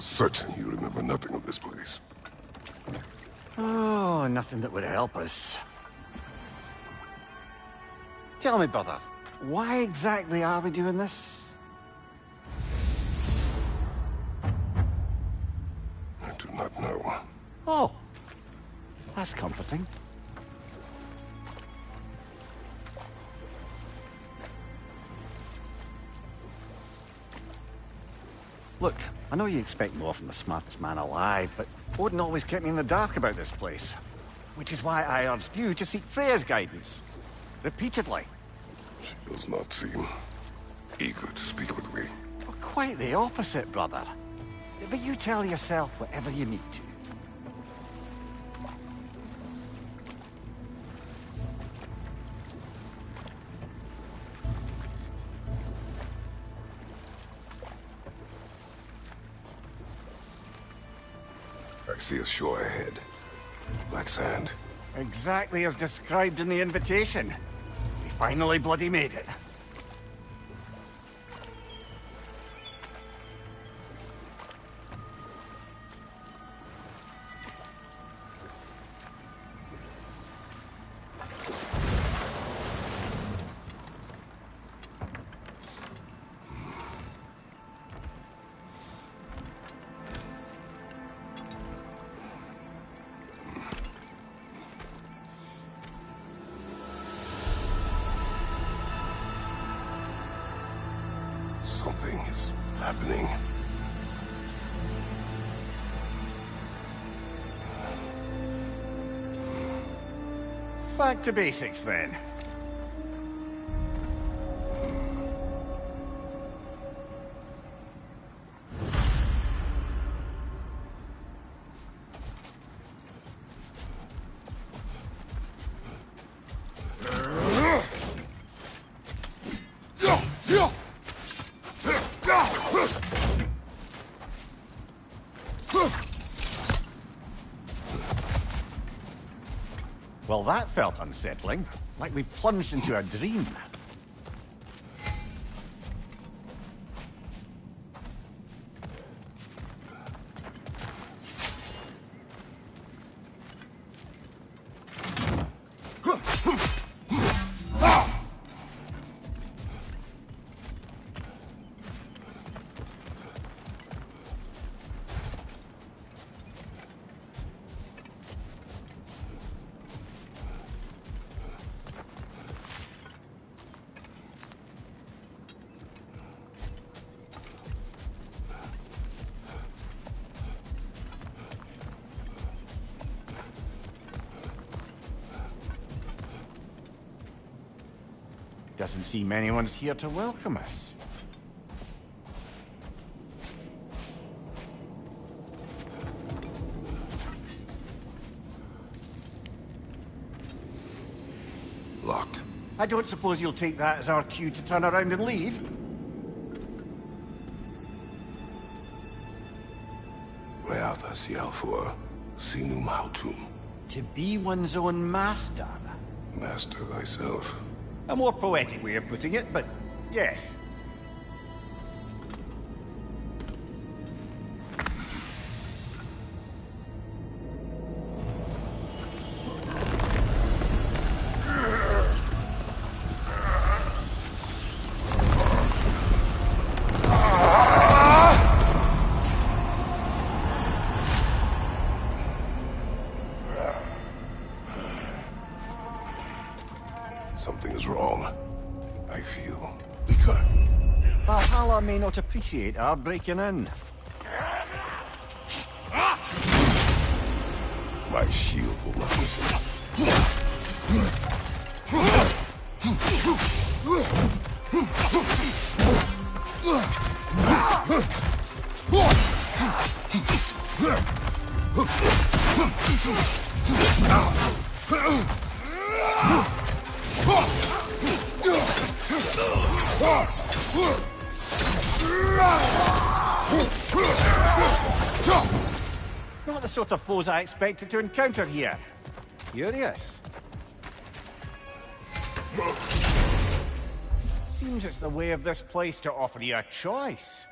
are certain you remember nothing of this place. Oh, nothing that would help us. Tell me, brother, why exactly are we doing this? I do not know. Oh, that's comforting. Look, I know you expect more from the smartest man alive, but Odin always kept me in the dark about this place. Which is why I urged you to seek Freya's guidance. Repeatedly. She does not seem eager to speak with me. Well, quite the opposite, brother. But you tell yourself whatever you need to. I see a shore ahead. Black sand. Exactly as described in the invitation. We finally bloody made it. Something is happening. Back to basics, then. Well, that felt unsettling. Like we plunged into a dream. Doesn't seem anyone's here to welcome us. Locked. I don't suppose you'll take that as our cue to turn around and leave? Reatha Sialfur, Sinum Hautum. To be one's own master. Master thyself. A more poetic way of putting it, but yes. Something is wrong. I feel weaker. Valhalla may not appreciate our breaking in. My shield will not listen. Not the sort of foes I expected to encounter here. Curious. Seems it's the way of this place to offer you a choice.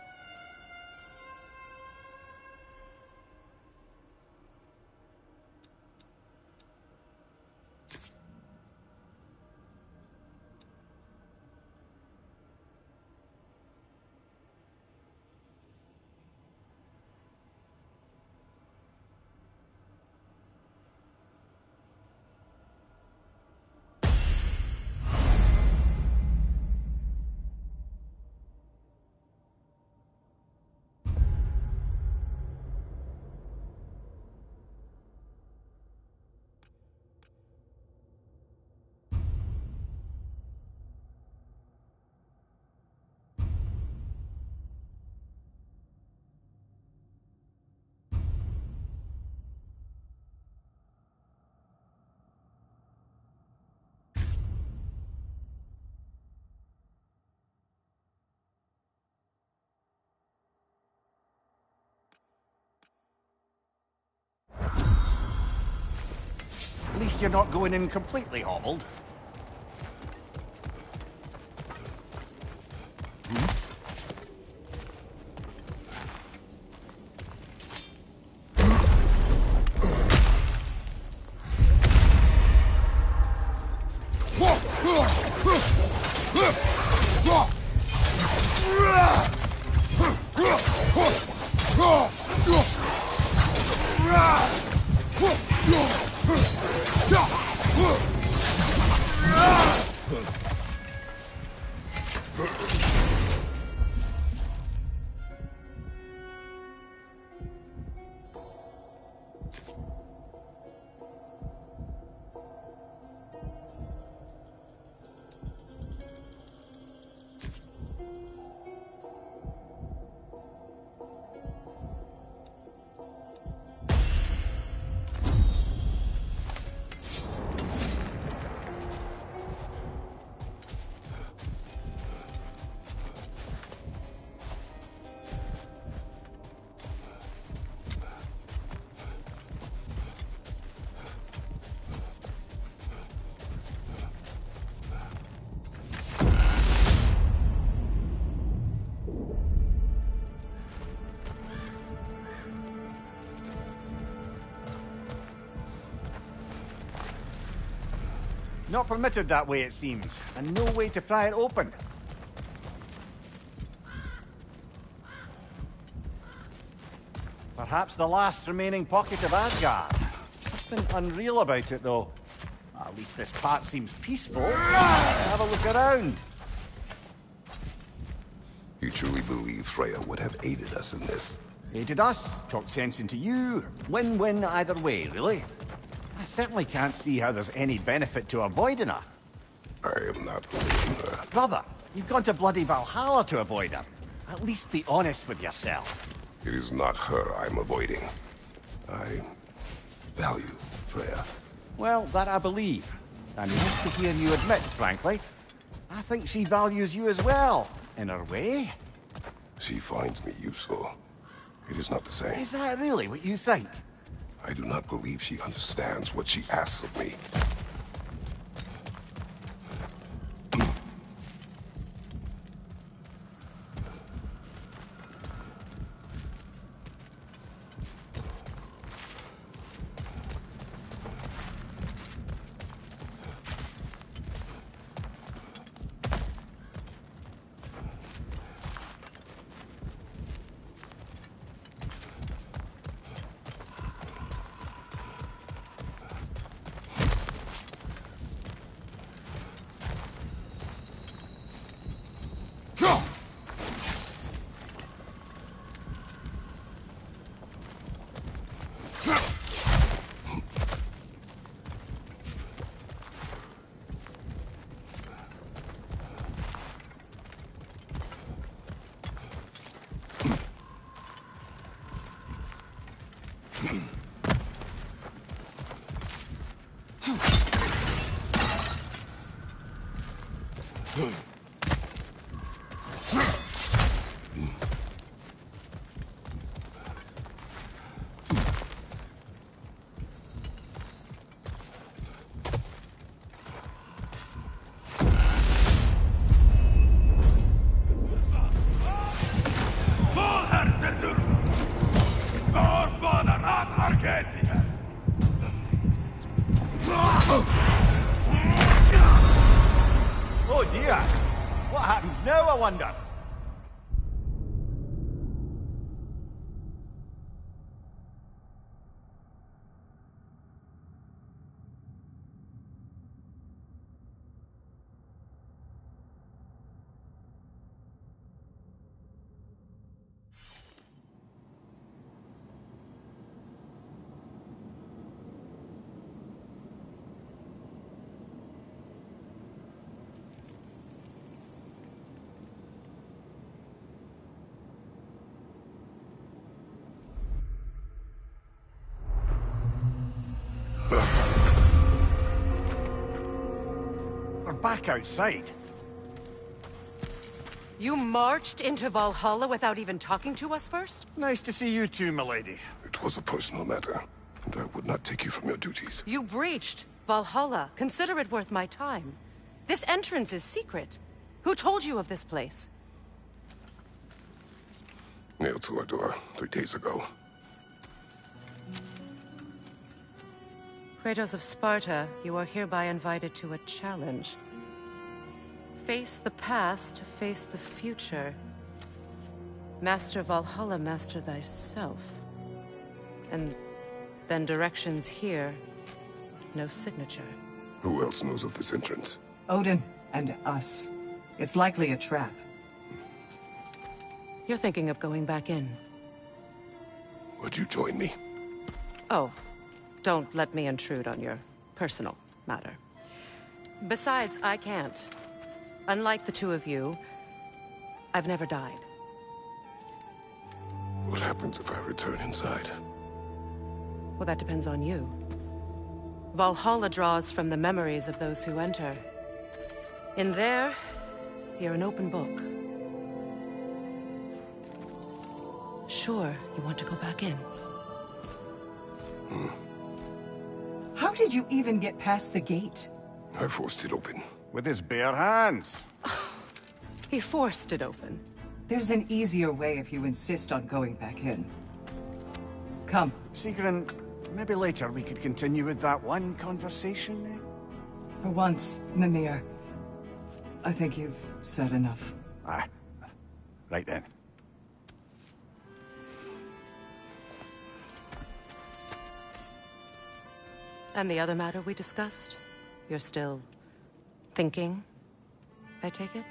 least you're not going in completely hobbled. Not permitted that way, it seems, and no way to pry it open. Perhaps the last remaining pocket of Asgard. Something unreal about it, though. At least this part seems peaceful. Have a look around. You truly believe Freya would have aided us in this? Aided us, talked sense into you. Win-win either way, really. I certainly can't see how there's any benefit to avoiding her. I am not avoiding her. Brother, you've gone to bloody Valhalla to avoid her. At least be honest with yourself. It is not her I'm avoiding. I value Freya. Well, that I believe. And nice to hear you admit, frankly. I think she values you as well, in her way. She finds me useful. It is not the same. Is that really what you think? I do not believe she understands what she asks of me. Oh dear! What happens now, I wonder? Back outside. You marched into Valhalla without even talking to us first? Nice to see you too, milady. It was a personal matter, and I would not take you from your duties. You breached. Valhalla, consider it worth my time. This entrance is secret. Who told you of this place? Nailed to our door 3 days ago. Kratos of Sparta, you are hereby invited to a challenge. Face the past, face the future. Master Valhalla, master thyself. And then directions here, no signature. Who else knows of this entrance? Odin and us. It's likely a trap. You're thinking of going back in. Would you join me? Oh, don't let me intrude on your personal matter. Besides, I can't. Unlike the two of you, I've never died. What happens if I return inside? Well, that depends on you. Valhalla draws from the memories of those who enter. In there, you're an open book. Sure, you want to go back in. How did you even get past the gate? I forced it open. With his bare hands. He forced it open. There's an easier way if you insist on going back in. Come. Sigrun, maybe later we could continue with that one conversation, eh? For once, Mimir, I think you've said enough. Aye. Right then. And the other matter we discussed? You're still thinking, I take it?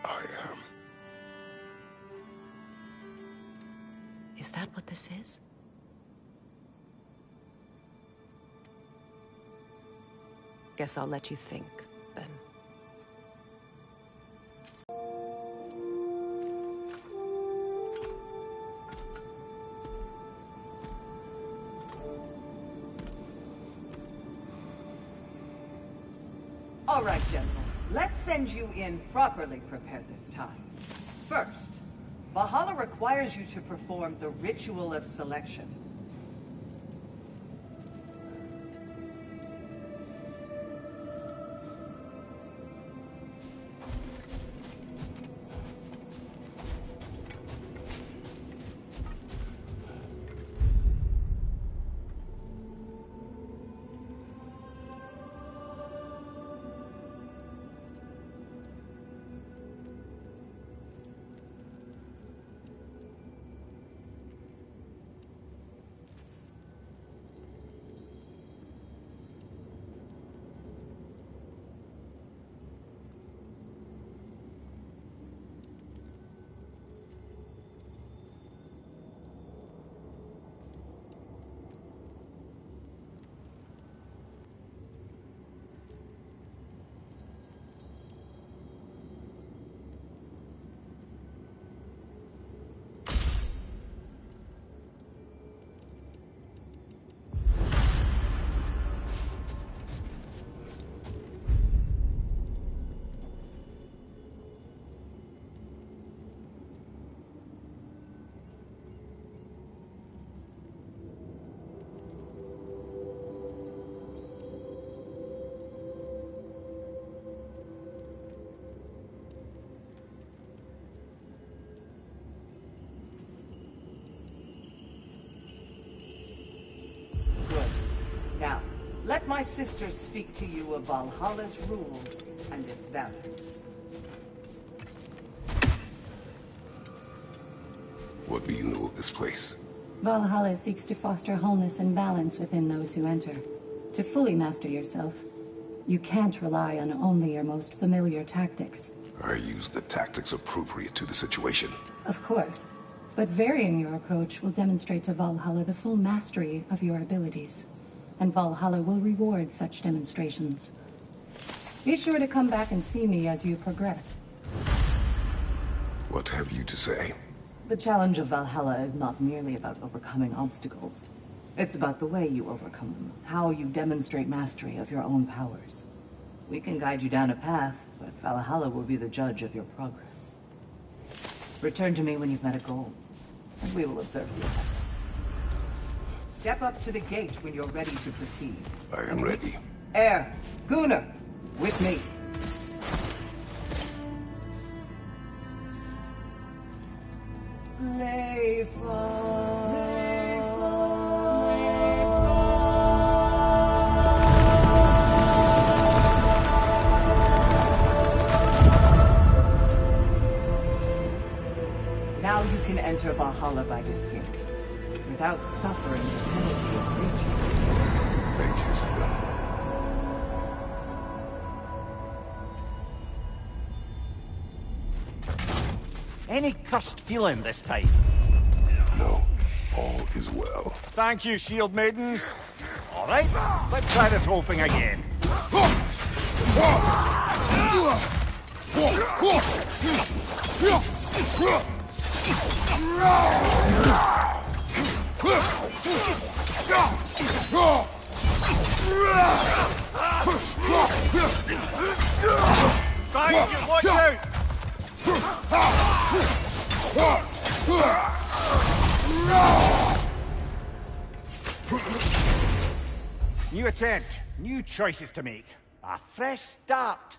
I am. Is that what this is? Guess I'll let you think, then. All right, General. Let's send you in properly prepared this time. First, Valhalla requires you to perform the ritual of selection. Now, let my sister speak to you of Valhalla's rules and its values. What do you know of this place? Valhalla seeks to foster wholeness and balance within those who enter. To fully master yourself, you can't rely on only your most familiar tactics. I use the tactics appropriate to the situation. Of course, but varying your approach will demonstrate to Valhalla the full mastery of your abilities. And Valhalla will reward such demonstrations. Be sure to come back and see me as you progress. What have you to say? The challenge of Valhalla is not merely about overcoming obstacles. It's about the way you overcome them, how you demonstrate mastery of your own powers. We can guide you down a path, but Valhalla will be the judge of your progress. Return to me when you've met a goal, and we will observe the effects. Step up to the gate when you're ready to proceed. I am ready. Air, Gunnar, with me. Now you can enter Valhalla by this gate, without suffering the penalty of breaching. Thank you, Sigrun. Any cursed feeling this time? No, all is well. Thank you, shield maidens. All right, let's try this whole thing again. Thank you, watch out! New attempt, new choices to make. A fresh start.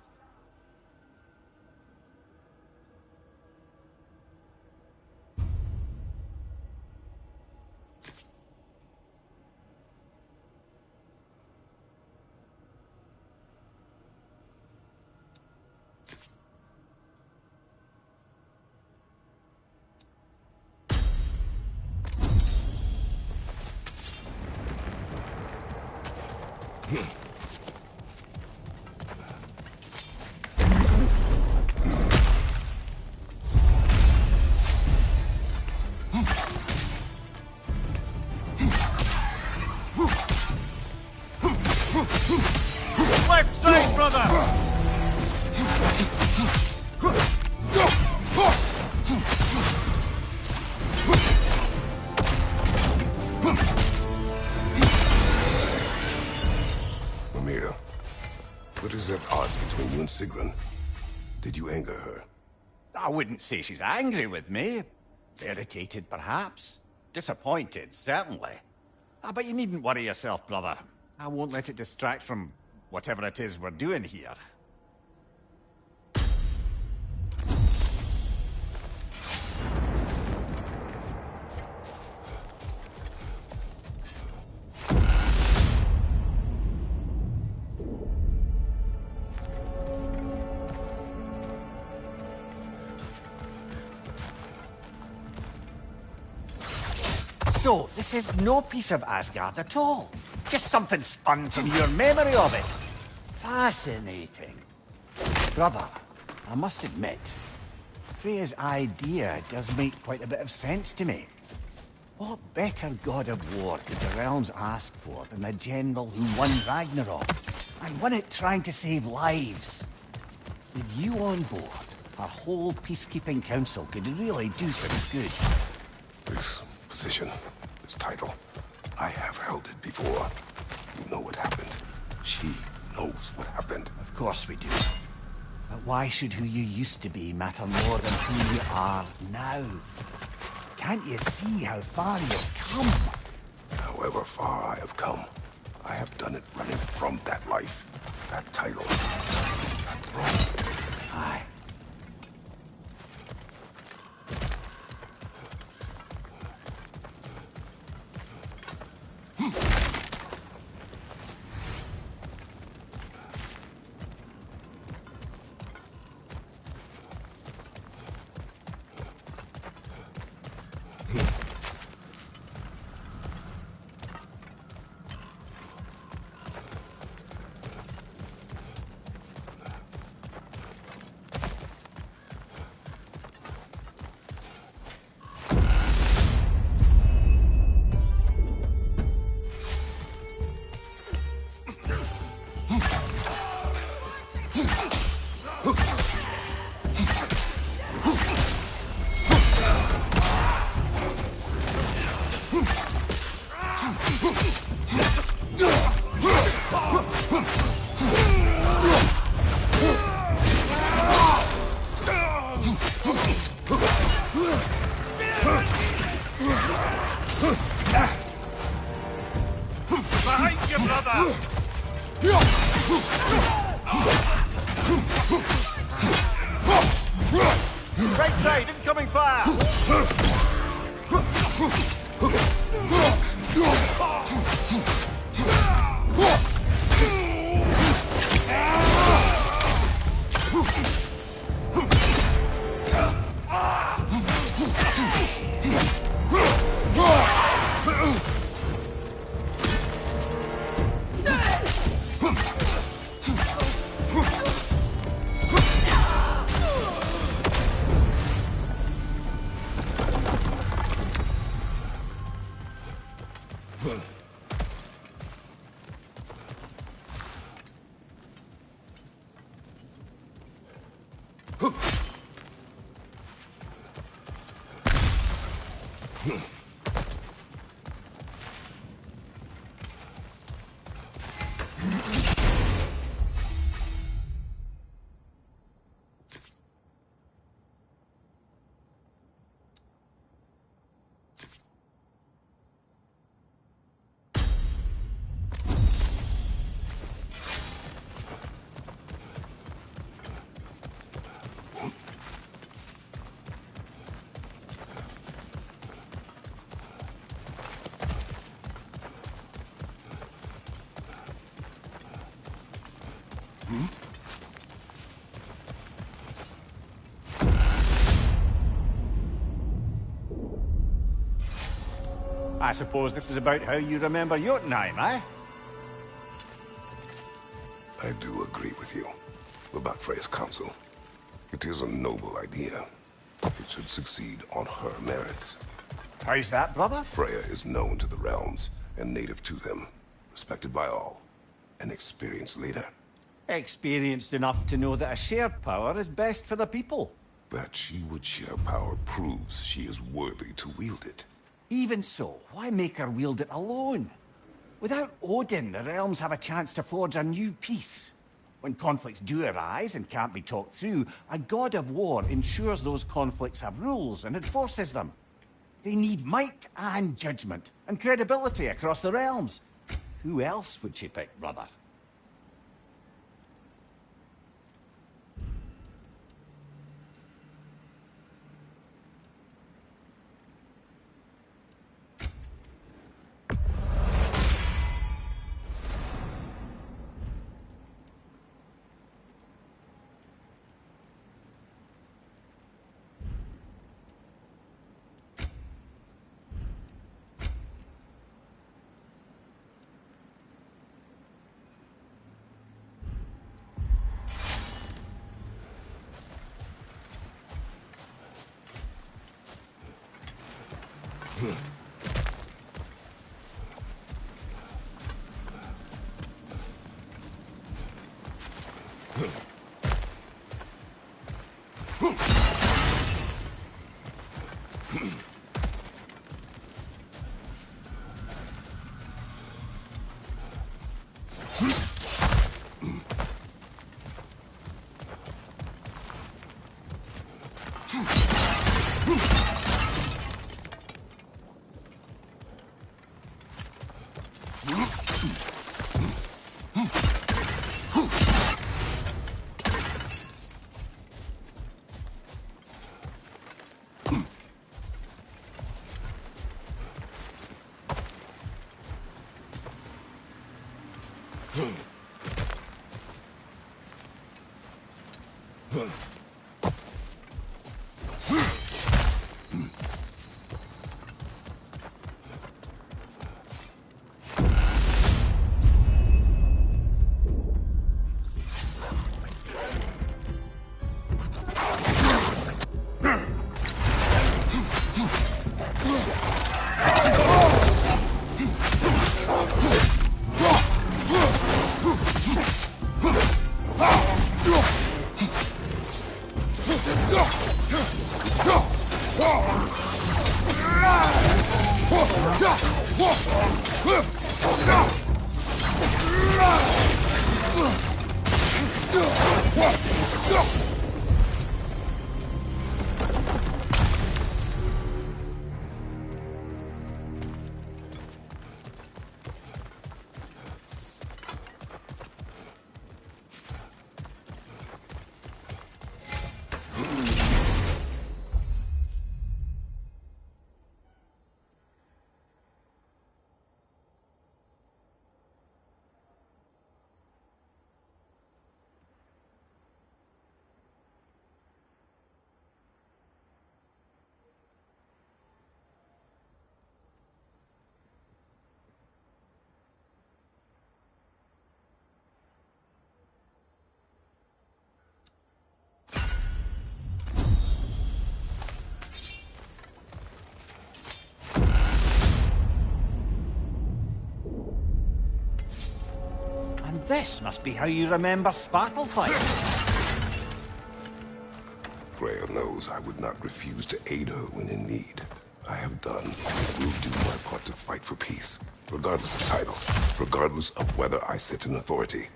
Left side, brother! Mimir, what is at odds between you and Sigrun? Did you anger her? I wouldn't say she's angry with me. Irritated, perhaps. Disappointed, certainly. But you needn't worry yourself, brother. I won't let it distract from whatever it is we're doing here. So, this is no piece of Asgard at all. Just something spun from your memory of it. Fascinating. Brother, I must admit, Freya's idea does make quite a bit of sense to me. What better god of war could the realms ask for than the general who won Ragnarok? And won it trying to save lives. With you on board, our whole peacekeeping council could really do some good. This position, this title, I have held it before. You know what happened. She knows what happened. Of course we do. But why should who you used to be matter more than who you are now? Can't you see how far you've come? However far I have come, I have done it running from that life, that title, that throne. Aye. Right side, incoming fire! I suppose this is about how you remember Jotunheim, eh? I do agree with you about Freya's council. It is a noble idea. It should succeed on her merits. How's that, brother? Freya is known to the realms and native to them, respected by all, an experienced leader. Experienced enough to know that a shared power is best for the people. That she would share power proves she is worthy to wield it. Even so, why make her wield it alone? Without Odin, the realms have a chance to forge a new peace. When conflicts do arise and can't be talked through, a god of war ensures those conflicts have rules and enforces them. They need might and judgment, and credibility across the realms. Who else would she pick, brother? This must be how you remember Sparklefight. Grail knows I would not refuse to aid her when in need. I have done and will do my part to fight for peace, regardless of title, regardless of whether I sit in authority.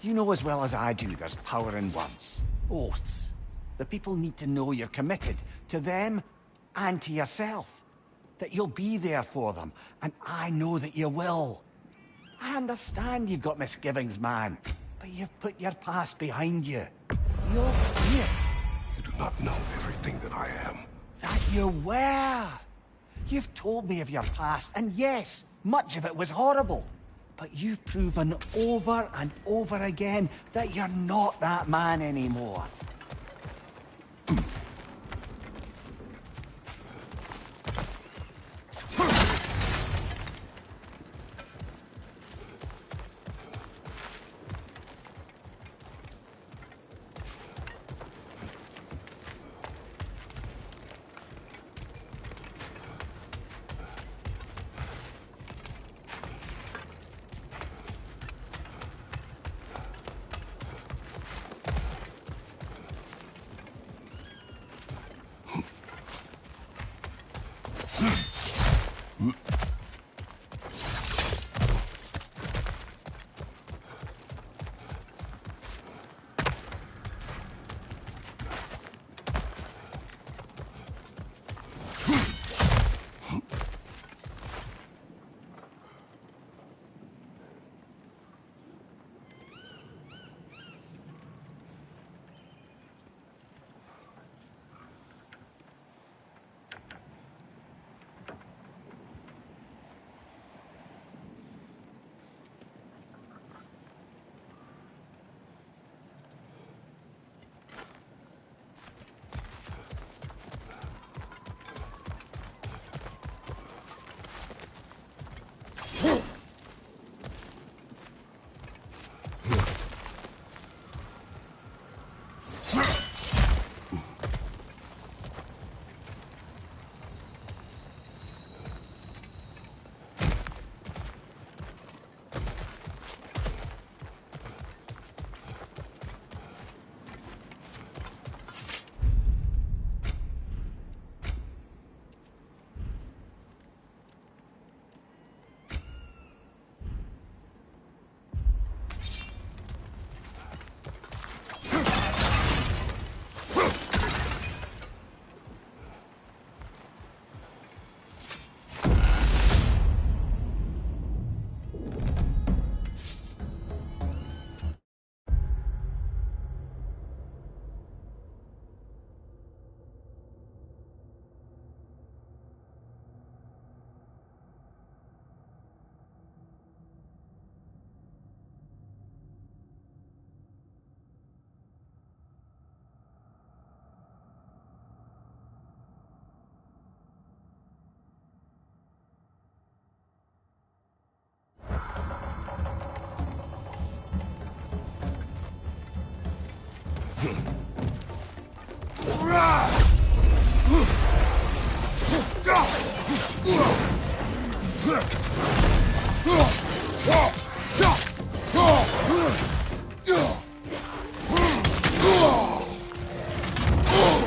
You know as well as I do there's power in words. Oaths. The people need to know you're committed to them and to yourself. That you'll be there for them, and I know that you will. I understand you've got misgivings, man, but you've put your past behind you. You'll see it. You do not know everything that I am. That you were. You've told me of your past, and yes, much of it was horrible. But you've proven over and over again that you're not that man anymore.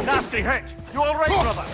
Nasty hit! You all right, brother?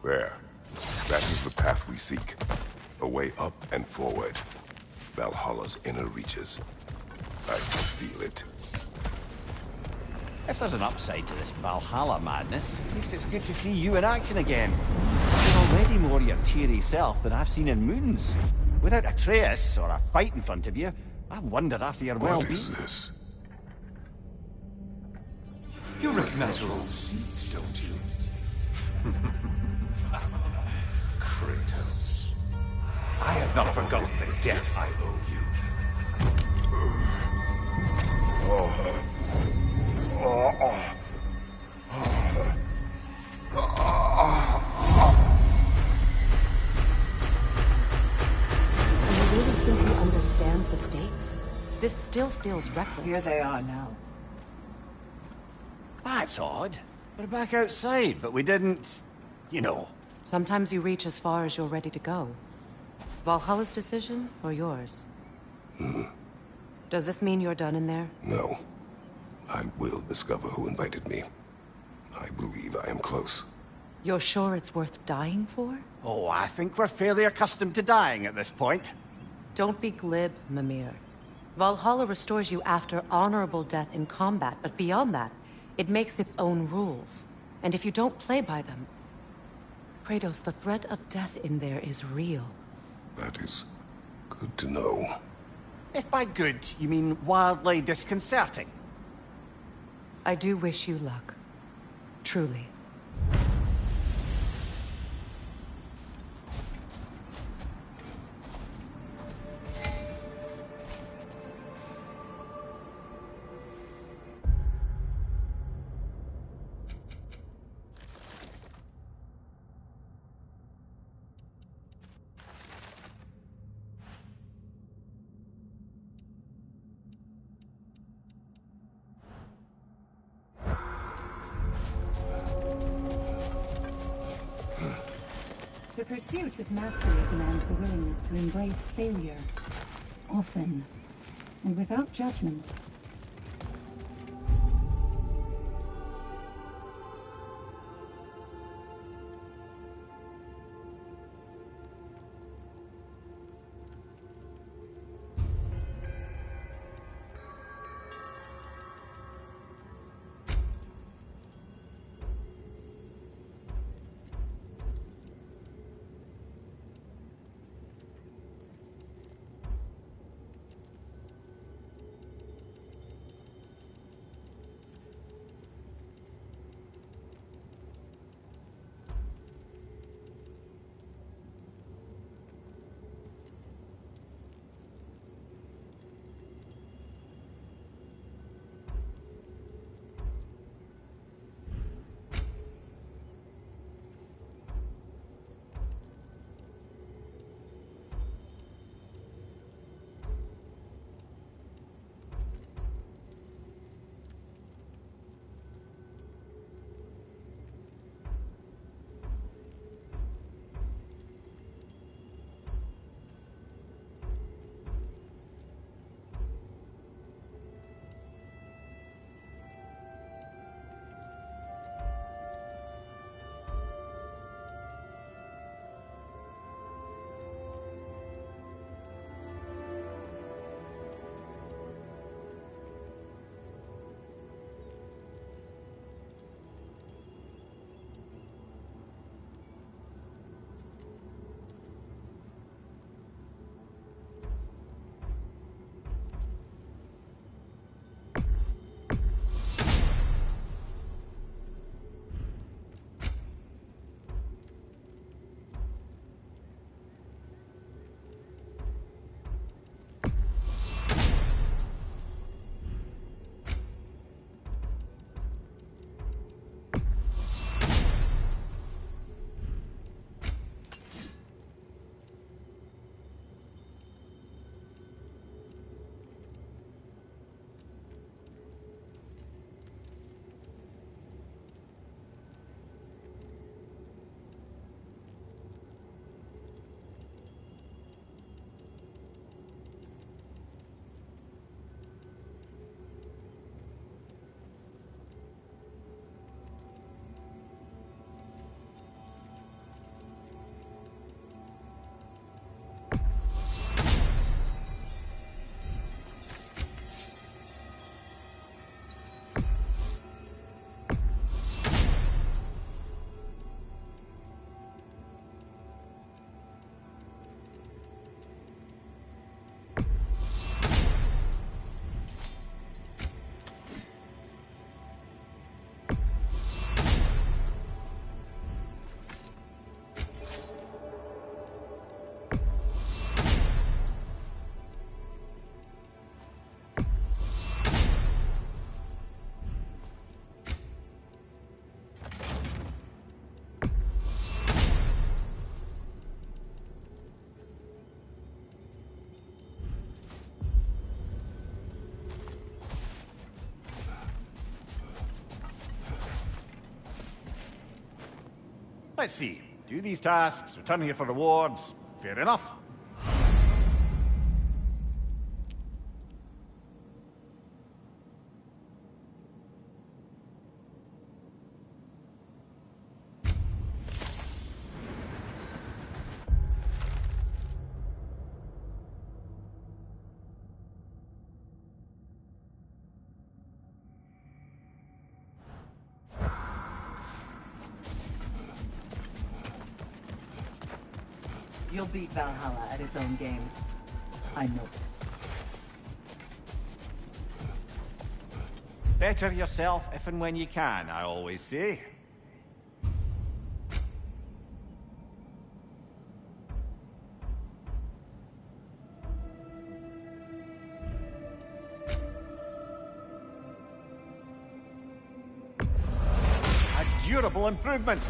There. That is the path we seek. A way up and forward. Valhalla's inner reaches. I can feel it. If there's an upside to this Valhalla madness, at least it's good to see you in action again. You're already more your cheery self than I've seen in moons. Without Atreus or a fight in front of you, I wonder after your well-being. What is this? You recognize your old seat, don't you? Kratos. I have not forgotten the debt I owe you. Do you really think he understands the stakes? This still feels reckless. Here they are now. That's odd. We're back outside, but we didn't... you know. Sometimes you reach as far as you're ready to go. Valhalla's decision, or yours? Does this mean you're done in there? No. I will discover who invited me. I believe I am close. You're sure it's worth dying for? Oh, I think we're fairly accustomed to dying at this point. Don't be glib, Mimir. Valhalla restores you after honorable death in combat, but beyond that, it makes its own rules. And if you don't play by them... Kratos, the threat of death in there is real. That is good to know. If by good, you mean wildly disconcerting. I do wish you luck. Truly. The pursuit of mastery demands the willingness to embrace failure. Often. And without judgment. Let's see. Do these tasks, return here for rewards. Fair enough. You'll beat Valhalla at its own game. I know it. Better yourself if and when you can, I always say. A durable improvement.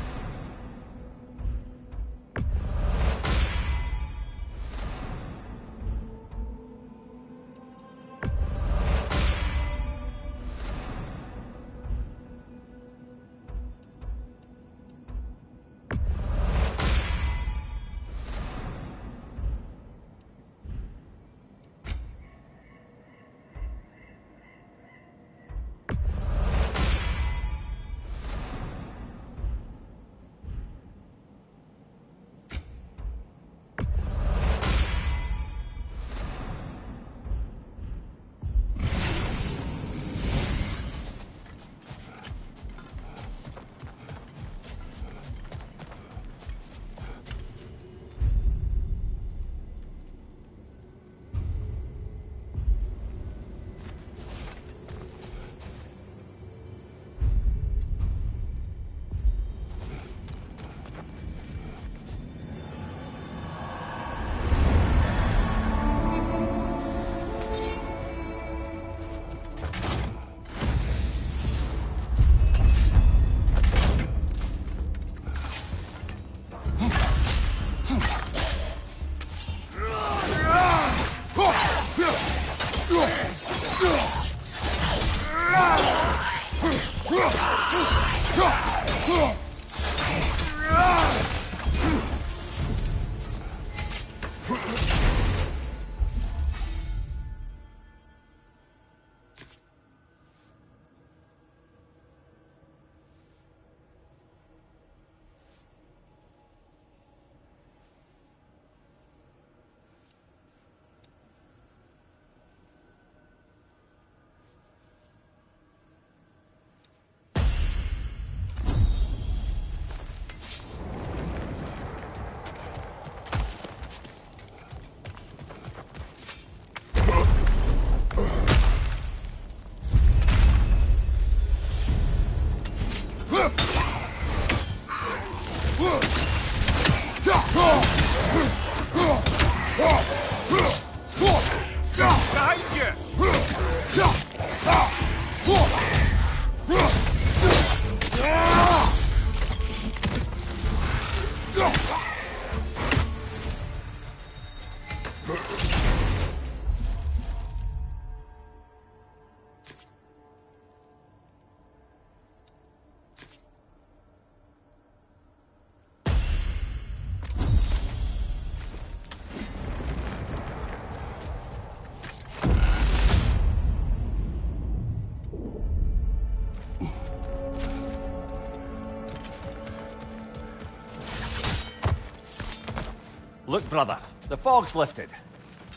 Look, brother, the fog's lifted.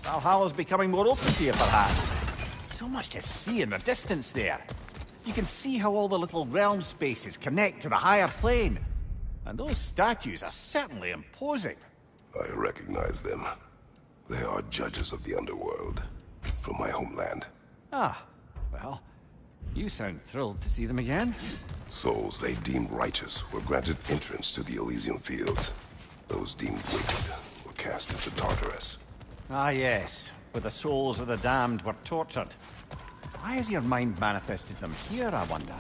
Valhalla's becoming more open to you, perhaps. So much to see in the distance there. You can see how all the little realm spaces connect to the higher plane. And those statues are certainly imposing. I recognize them. They are judges of the underworld, from my homeland. Ah, well, you sound thrilled to see them again. Souls they deemed righteous were granted entrance to the Elysian fields. Those deemed wicked were cast into Tartarus. Ah, yes, where the souls of the damned were tortured. Why has your mind manifested them here, I wonder?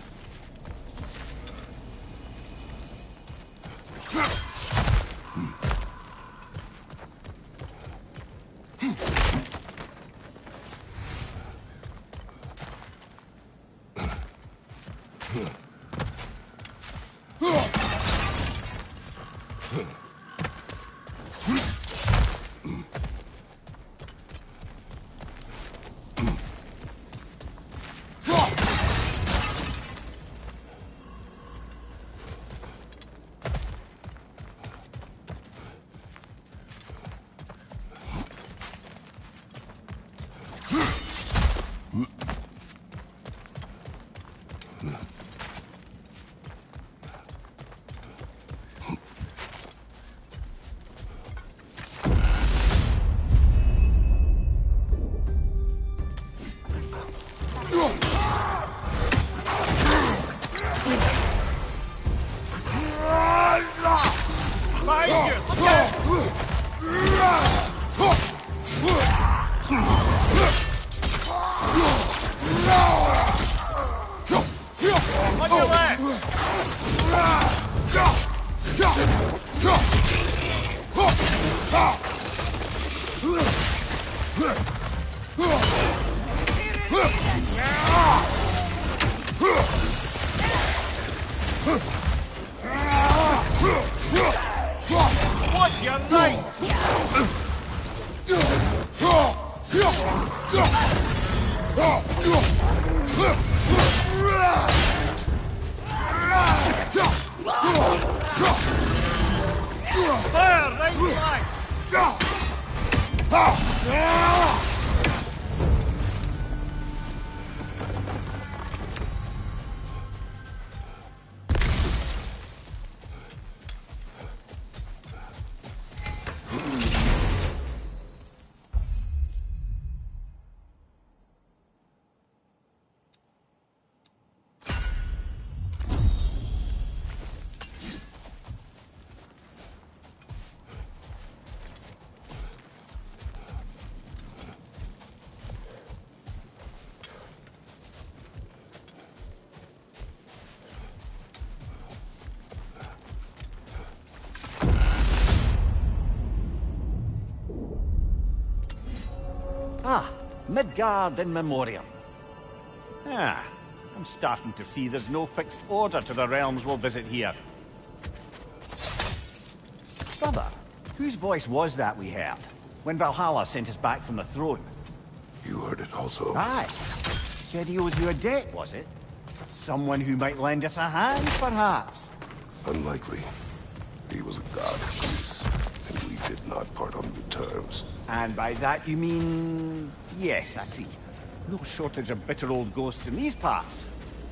What's your name? There, right line. Ah, Midgard in memoriam. Ah, I'm starting to see there's no fixed order to the realms we'll visit here. Brother, whose voice was that we heard when Valhalla sent us back from the throne? You heard it also. Aye. Said he owes you a debt, was it? Someone who might lend us a hand, perhaps? Unlikely. He was a god of Greece, and we did not part on good terms. And by that you mean... Yes, I see. No shortage of bitter old ghosts in these parts.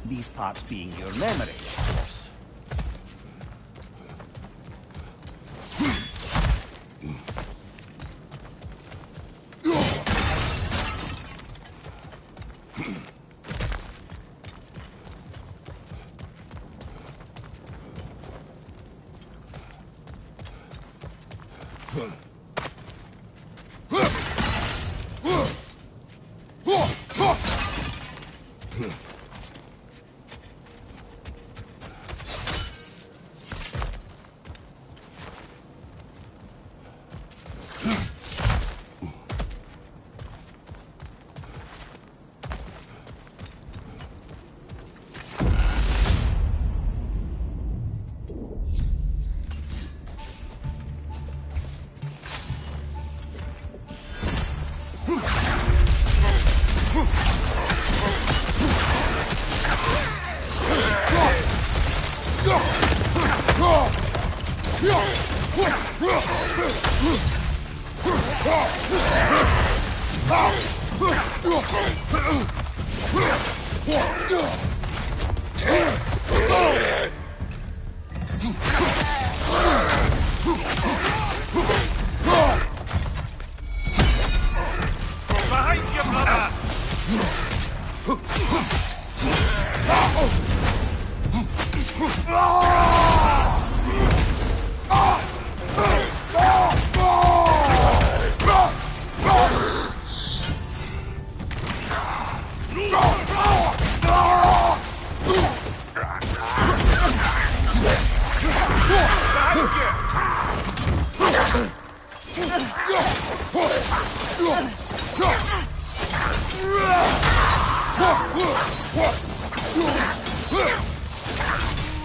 These parts being your memory, of course. Behind you, brother!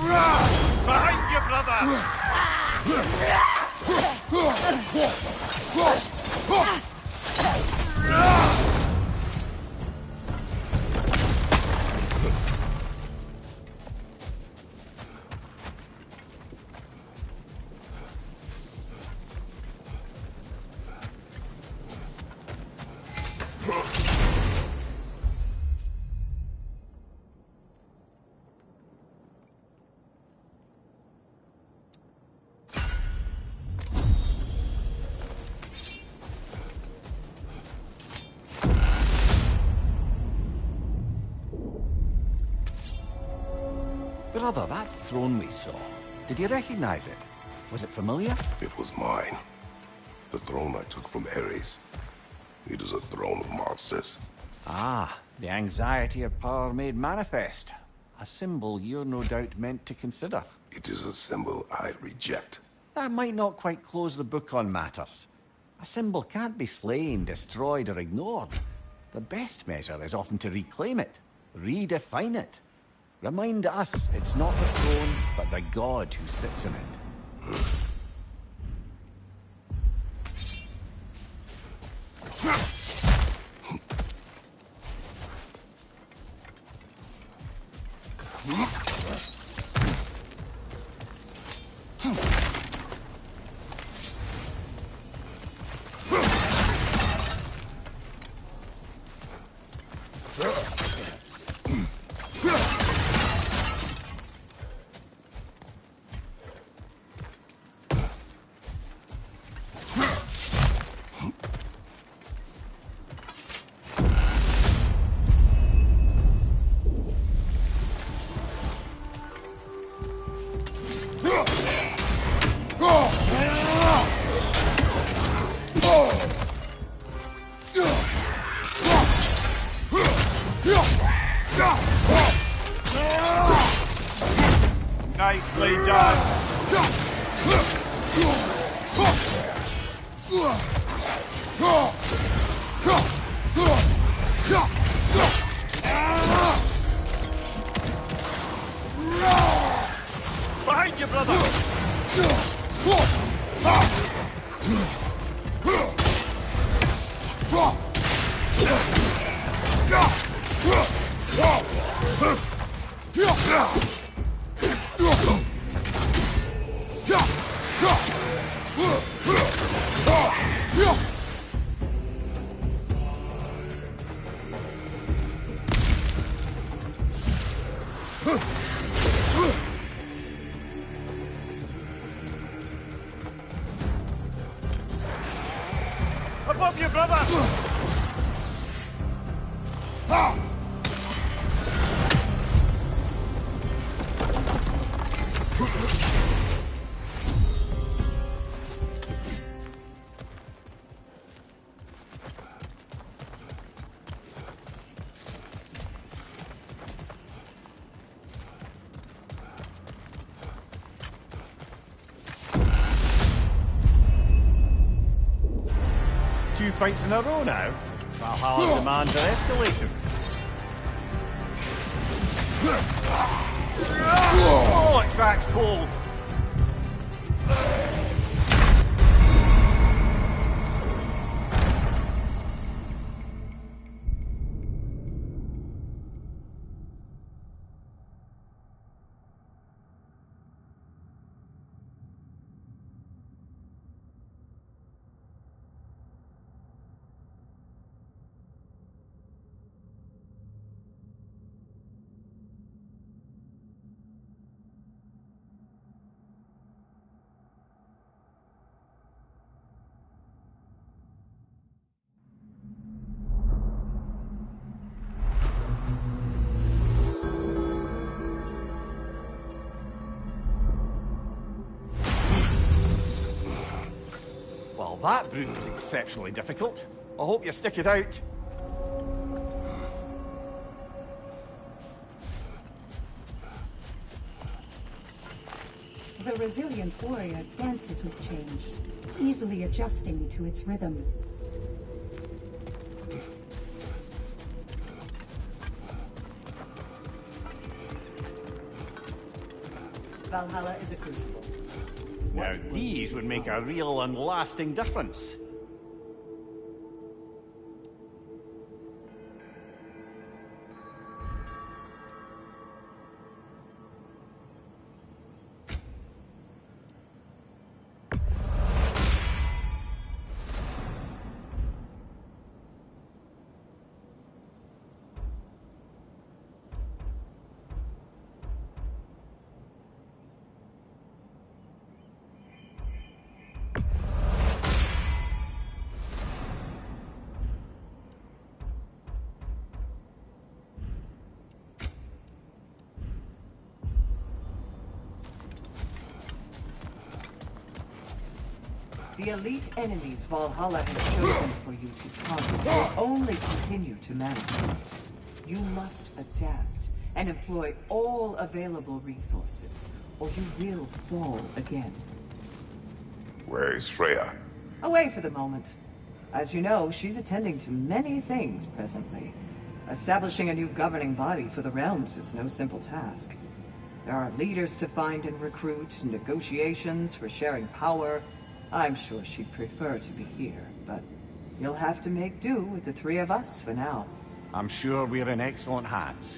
Rah! Brother, that throne we saw, did you recognize it? Was it familiar? It was mine. The throne I took from Ares. It is a throne of monsters. Ah, the anxiety of power made manifest. A symbol you're no doubt meant to consider. It is a symbol I reject. That might not quite close the book on matters. A symbol can't be slain, destroyed, or ignored. The best measure is often to reclaim it, redefine it. Remind us it's not the throne, but the god who sits in it. Nicely done. Behind you, brother. Above you, brother! Two fights in a row now. Valhalla's demands are escalating. Oh, it tracks cold. Well, that brute was exceptionally difficult. I hope you stick it out. The resilient warrior dances with change, easily adjusting to its rhythm. Valhalla is a crucible. Now, these would make a real and lasting difference. The elite enemies Valhalla has chosen for you to conquer will only continue to manifest. You must adapt and employ all available resources, or you will fall again. Where is Freya? Away for the moment. As you know, she's attending to many things presently. Establishing a new governing body for the realms is no simple task. There are leaders to find and recruit, negotiations for sharing power. I'm sure she'd prefer to be here, but you'll have to make do with the three of us for now. I'm sure we're in excellent hands.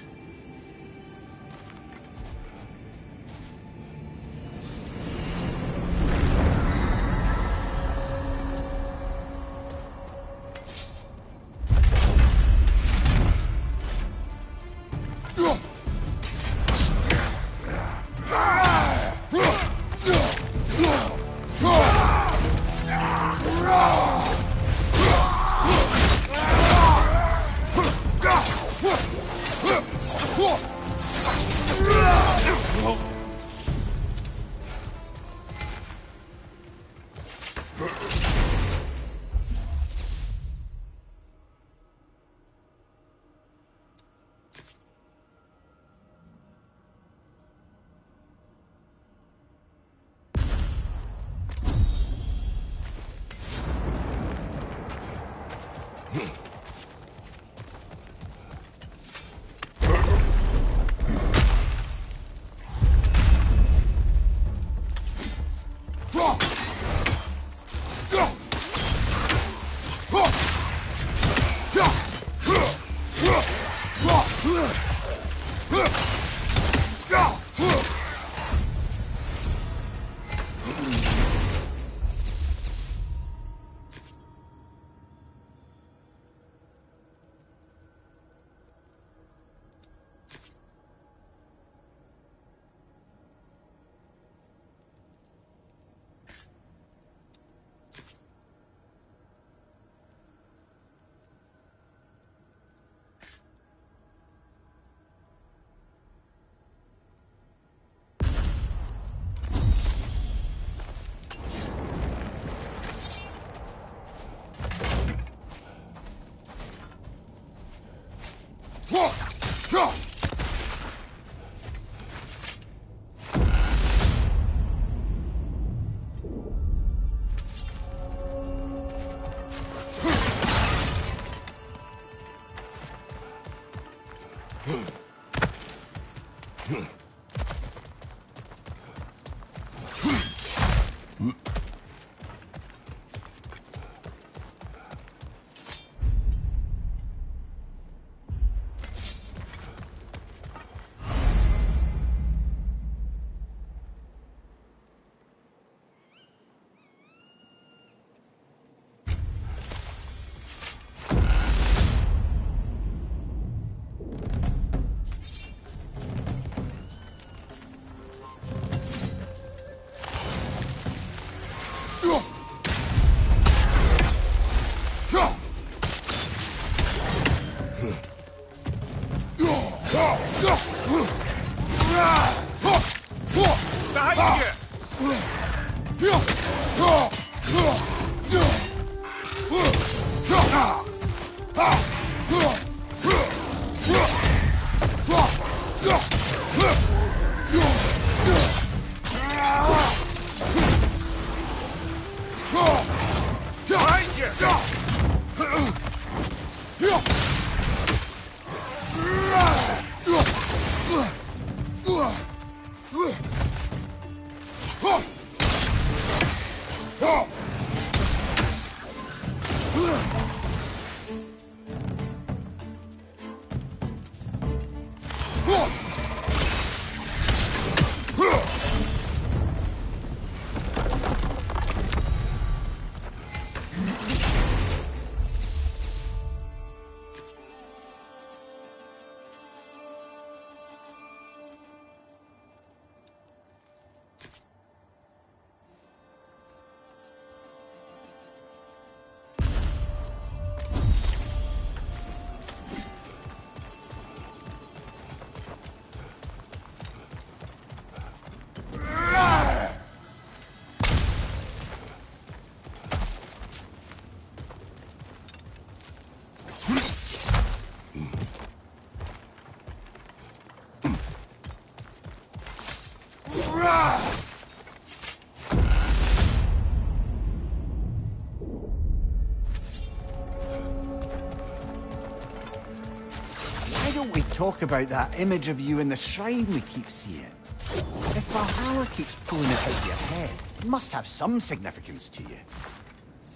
Why don't we talk about that image of you in the shrine we keep seeing? If Valhalla keeps pulling it out of your head, it must have some significance to you.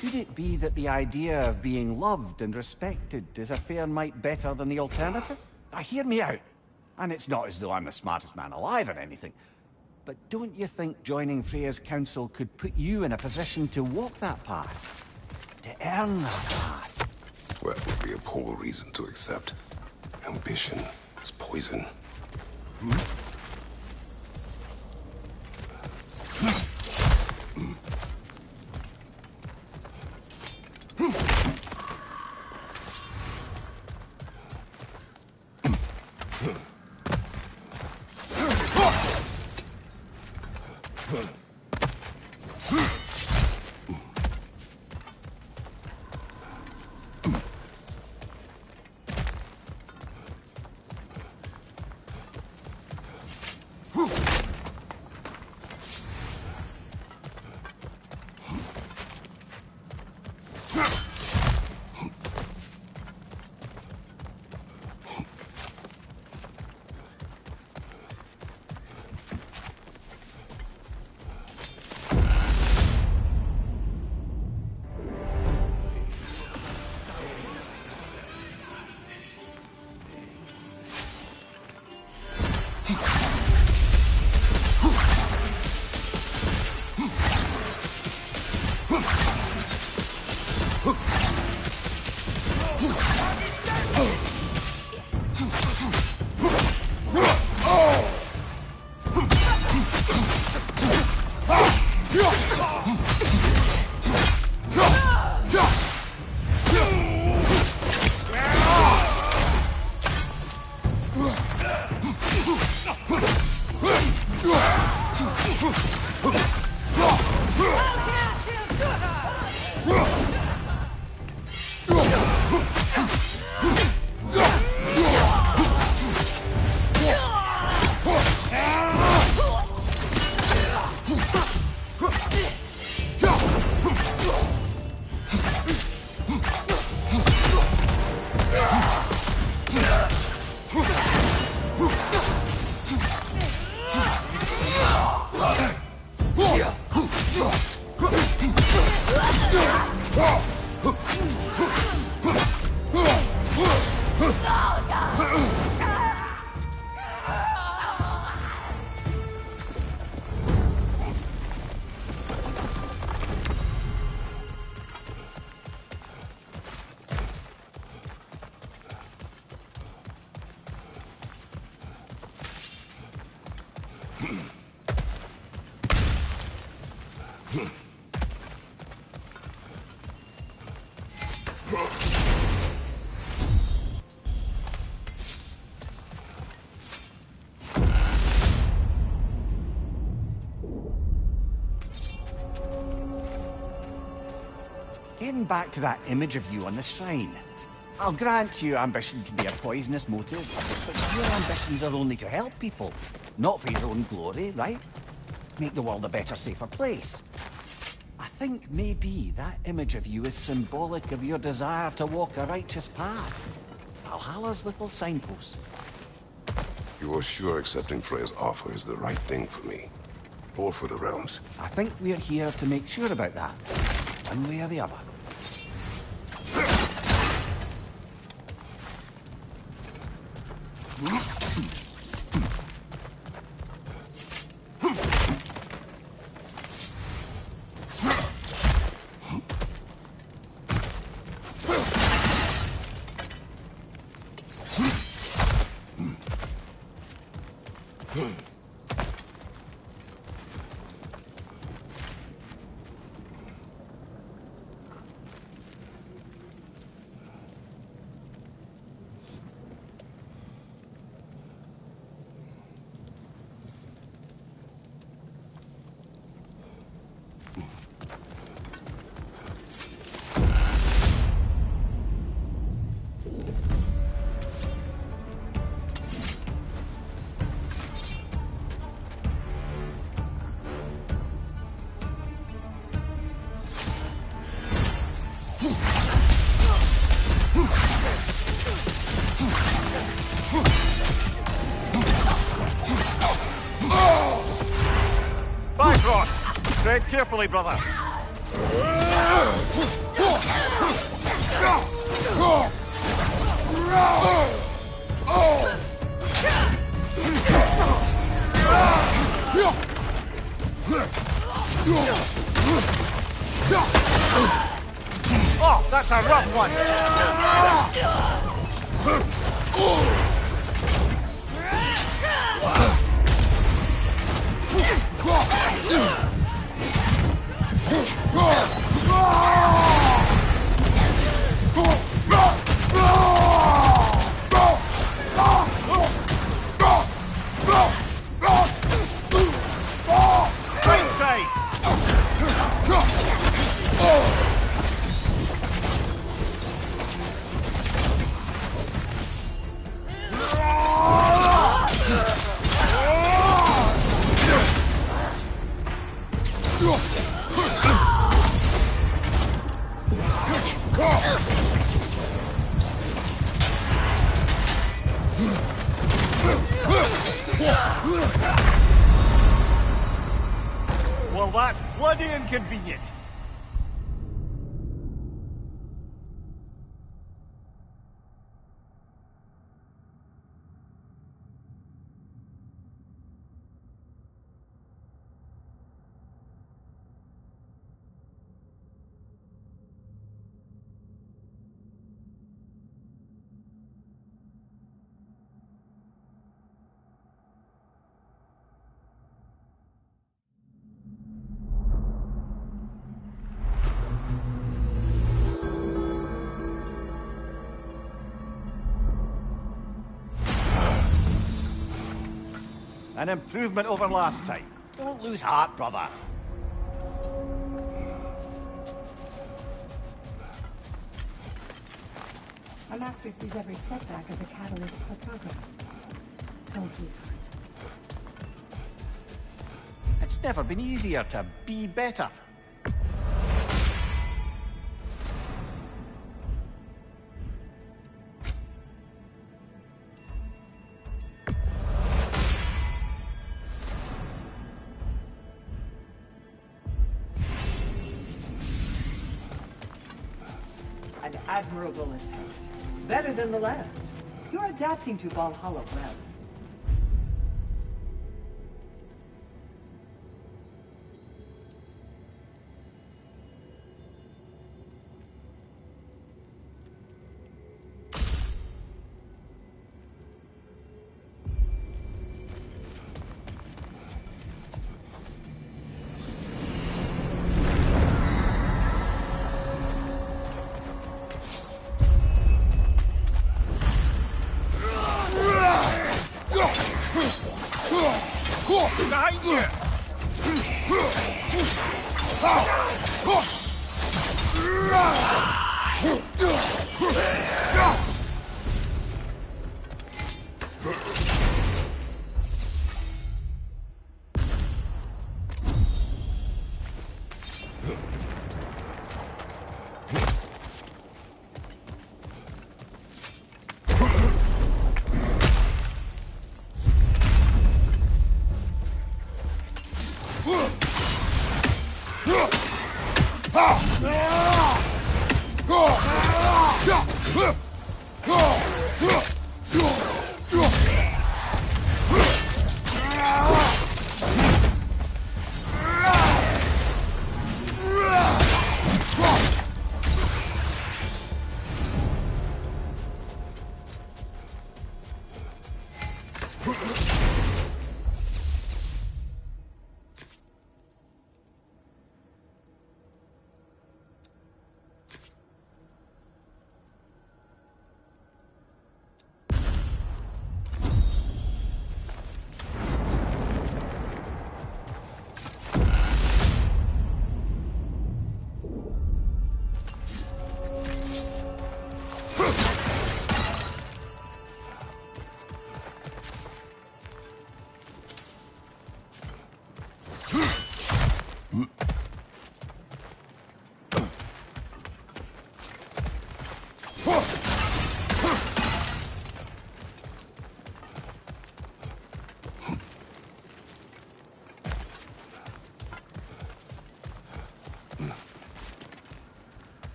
Could it be that the idea of being loved and respected is a fair mite better than the alternative? Now, hear me out. And it's not as though I'm the smartest man alive or anything. But don't you think joining Freya's council could put you in a position to walk that path? To earn that path? Well, that would be a poor reason to accept. Ambition is poison. Getting back to that image of you on the shrine. I'll grant you ambition can be a poisonous motive, but your ambitions are only to help people, not for your own glory, right? Make the world a better, safer place. I think maybe that image of you is symbolic of your desire to walk a righteous path. Valhalla's little signpost. You're sure accepting Freya's offer is the right thing for me? or for the realms? I think we're here to make sure about that. One way or the other. Tread carefully, brother. Oh, that's a rough one. Well, that's bloody inconvenient. An improvement over last time. Don't lose heart, brother. Our master sees every setback as a catalyst for progress. Don't lose heart. It's never been easier to be better. An admirable attempt. Better than the last. You're adapting to Valhalla well.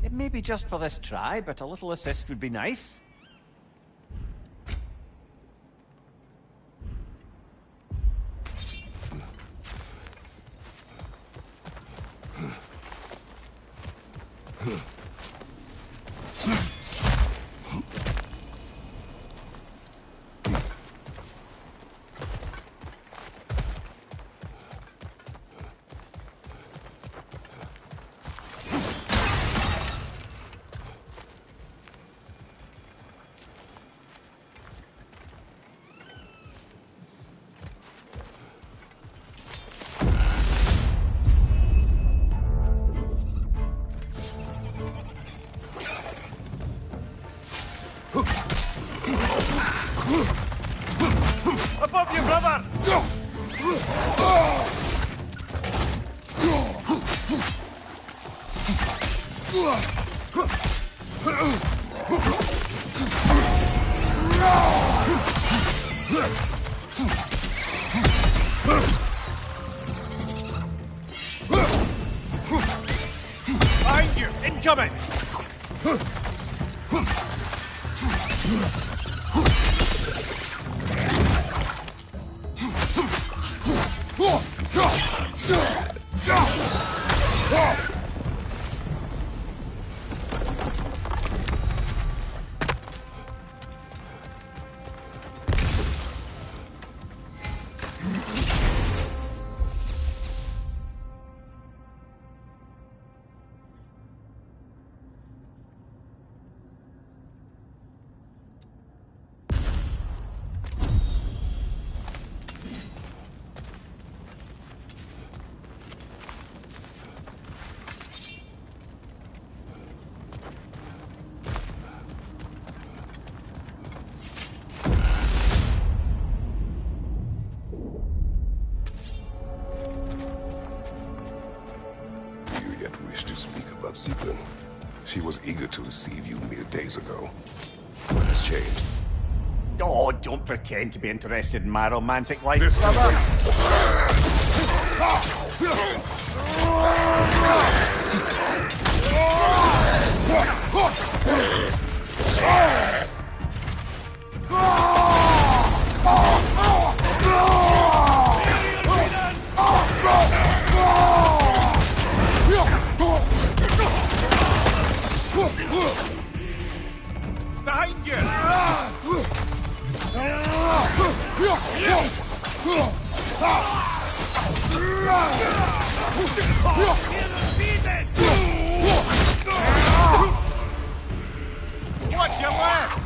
Maybe just for this try, but a little assist would be nice. Above you, brother! Behind you! Incoming! Sequin. She was eager to receive you mere days ago. What has changed? Oh, don't pretend to be interested in my romantic life, brother. Behind you! Watch your left!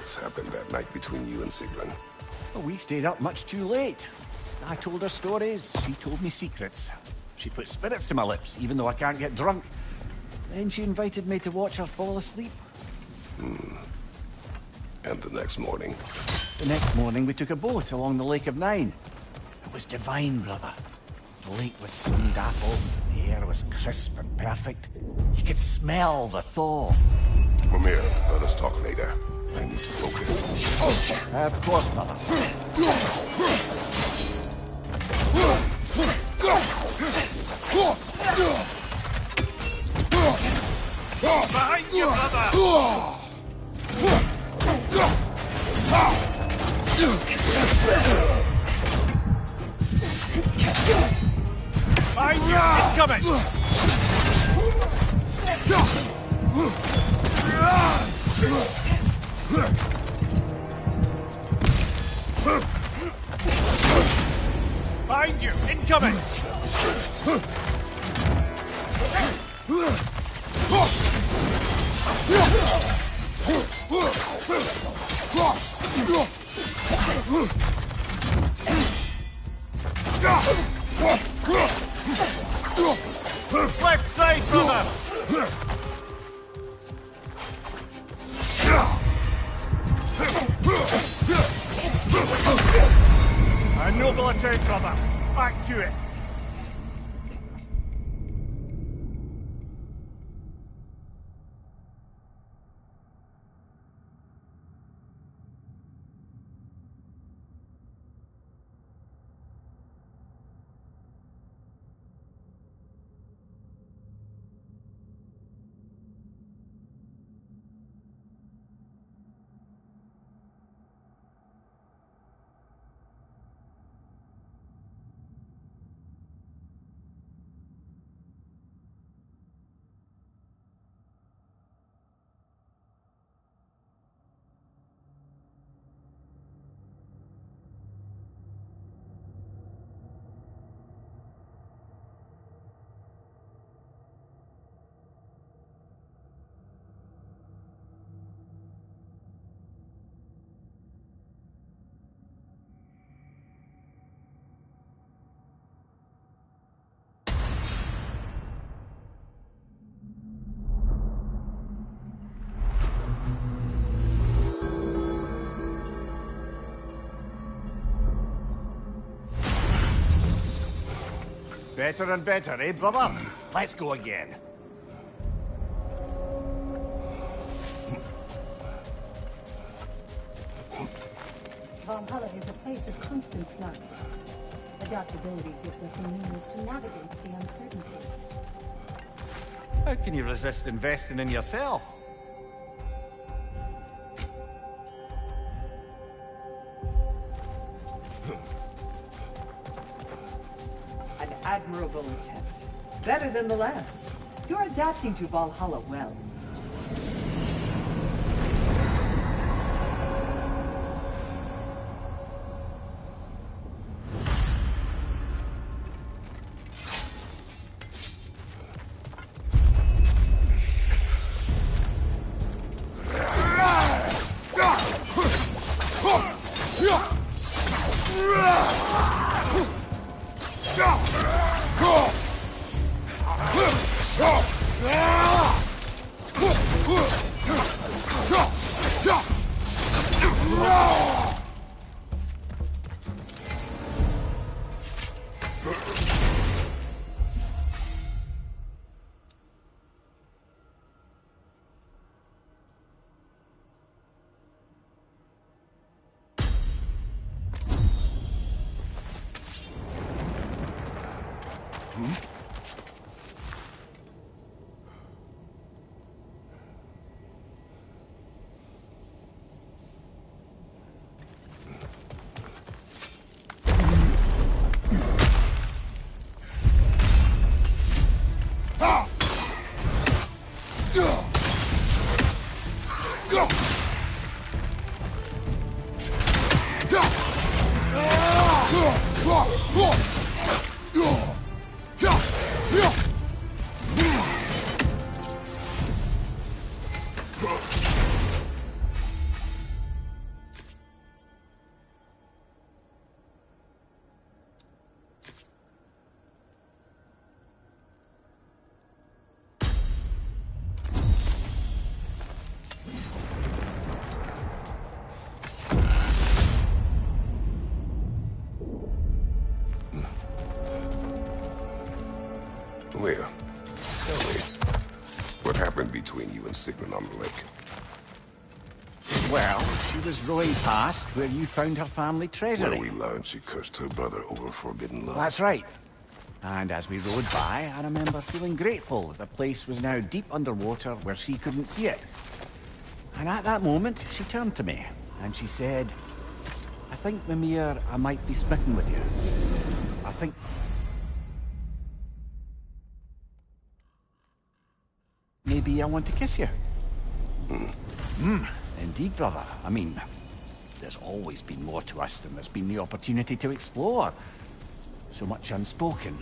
else happened that night between you and Sigrun? Well, we stayed up much too late. I told her stories, she told me secrets. She put spirits to my lips, even though I can't get drunk. Then she invited me to watch her fall asleep. And the next morning? The next morning we took a boat along the Lake of Nine. It was divine, brother. The lake was sun-dappled, the air was crisp and perfect. You could smell the thaw. Mimir, let us talk later. I need to focus. Of course, brother. Behind you, brother! Behind you! Incoming! Behind you! Incoming! Left side, brother! A noble attempt, brother. Back to it. Better and better, eh, brother? Let's go again. Valhalla is a place of constant flux. Adaptability gives us a means to navigate the uncertainty. How can you resist investing in yourself? An admirable attempt. Better than the last. You're adapting to Valhalla well. Sigrun on the lake? Well, she was rowing past where you found her family treasury. Where we learned she cursed her brother over forbidden love. That's right. And as we rode by, I remember feeling grateful that the place was now deep underwater where she couldn't see it. And at that moment, she turned to me, and she said, I think, Mimir, I might be smitten with you. I think... maybe I want to kiss you. Indeed, brother. I mean, there's always been more to us than there's been the opportunity to explore. So much unspoken,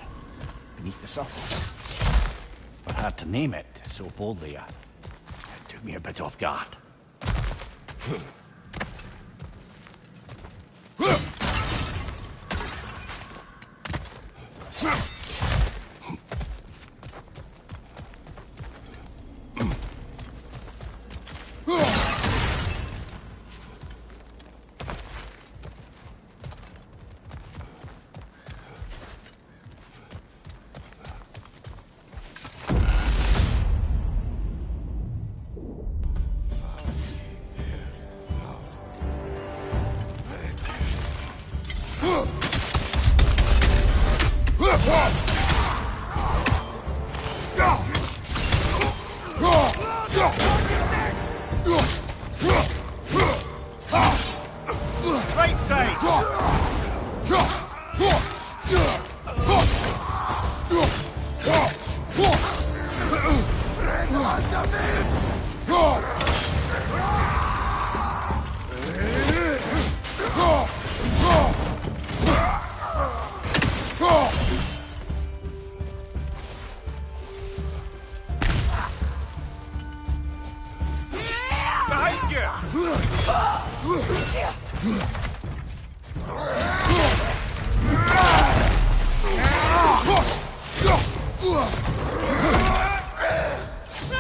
beneath the surface. For her to name it so boldly, it took me a bit off guard. Right side! Behind you!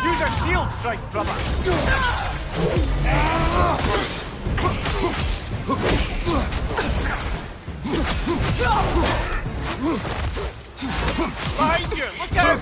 Use a shield strike, brother! Behind you! Look out!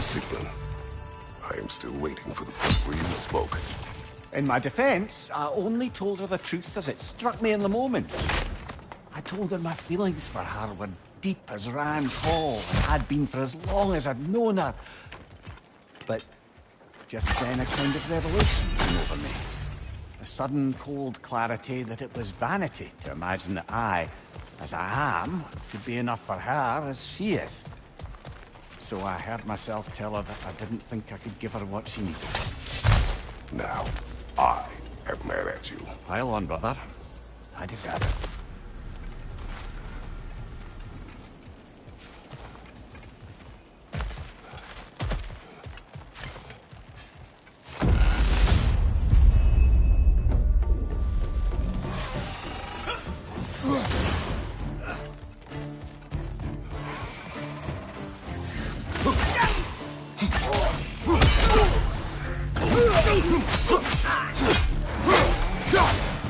Sigrun, I am still waiting for the point where you spoke. In my defense, I only told her the truth as it struck me in the moment. I told her my feelings for her were deep as Rand's Hall and had been for as long as I'd known her. But just then a kind of revelation came over me. A sudden cold clarity that it was vanity to imagine that I, as I am, could be enough for her as she is. So I heard myself tell her that I didn't think I could give her what she needed. Now, I am mad at you. Pile on, brother. I deserve it.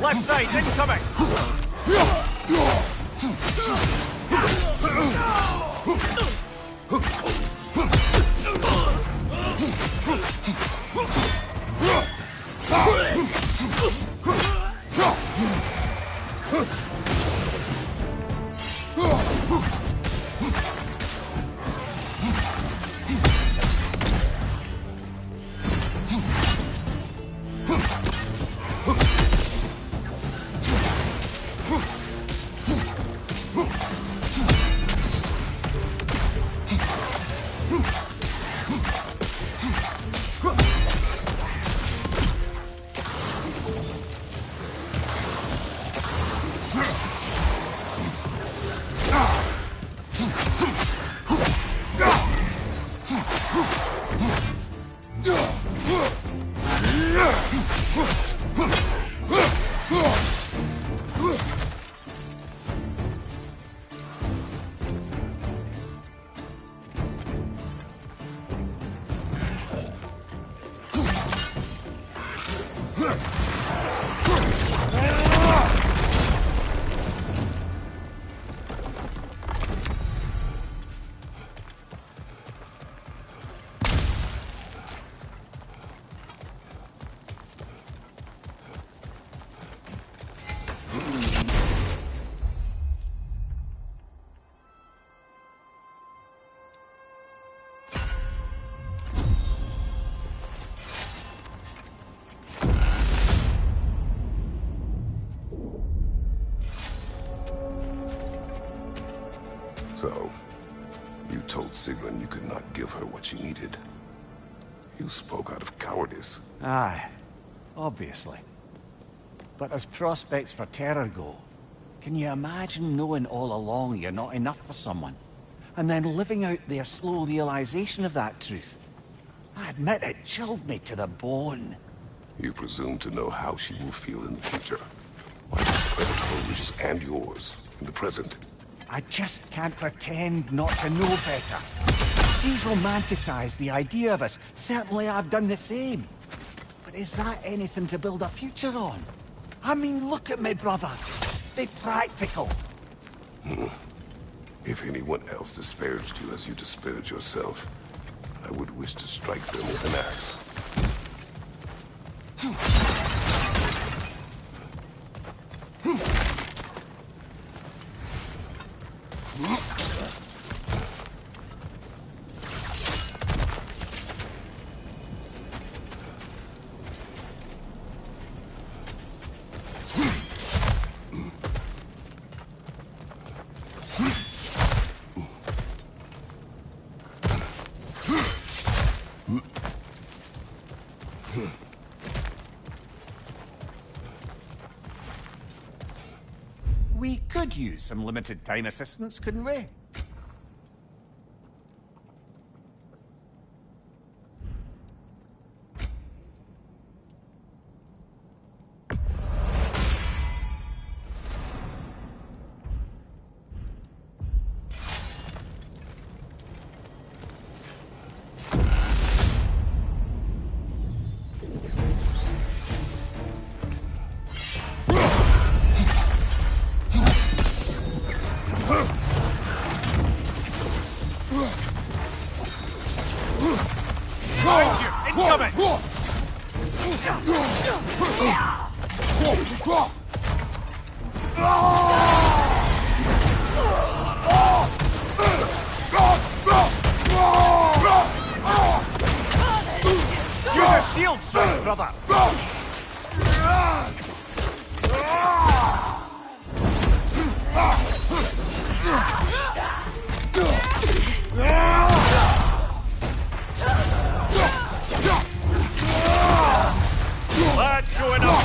Left side, incoming! So, you told Sigrun you could not give her what she needed. You spoke out of cowardice. Aye, obviously. But as prospects for terror go, can you imagine knowing all along you're not enough for someone, and then living out their slow realization of that truth? I admit it chilled me to the bone. You presume to know how she will feel in the future. Why discredit her wishes and yours in the present? I just can't pretend not to know better. She's romanticized the idea of us. Certainly I've done the same. But is that anything to build a future on? I mean, look at me, brother. Be practical. If anyone else disparaged you as you disparage yourself, I would wish to strike them with an axe. We could use some limited time assistance, couldn't we? Shield strike, brother! That's going on!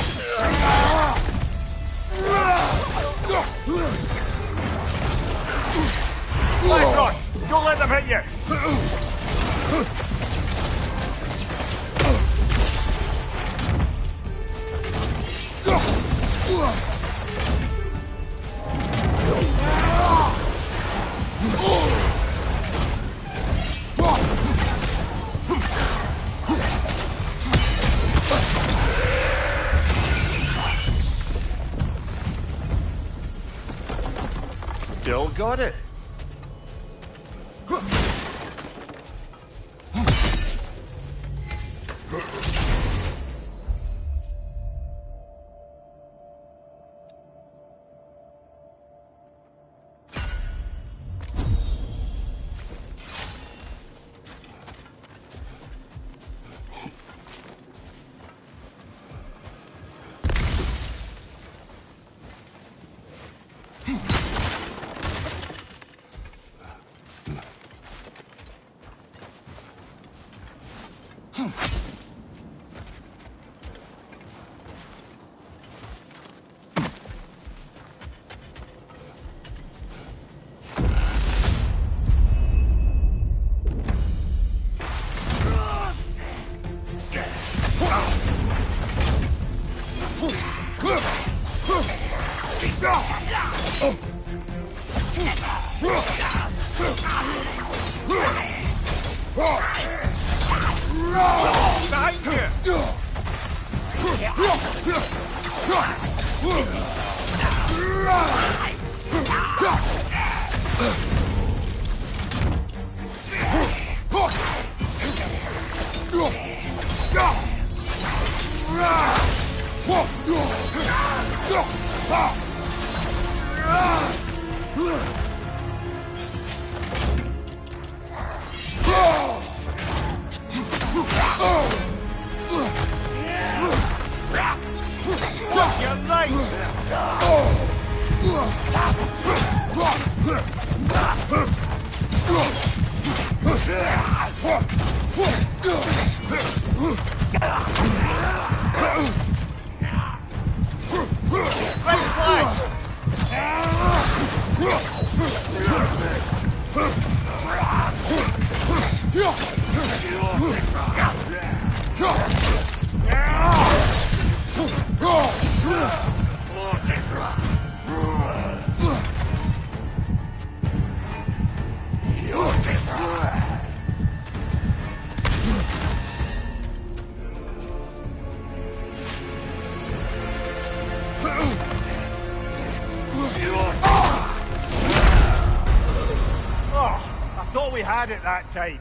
Nice rock! Don't let them hit you! Still got it. You're right! Oh, I thought we had it that time.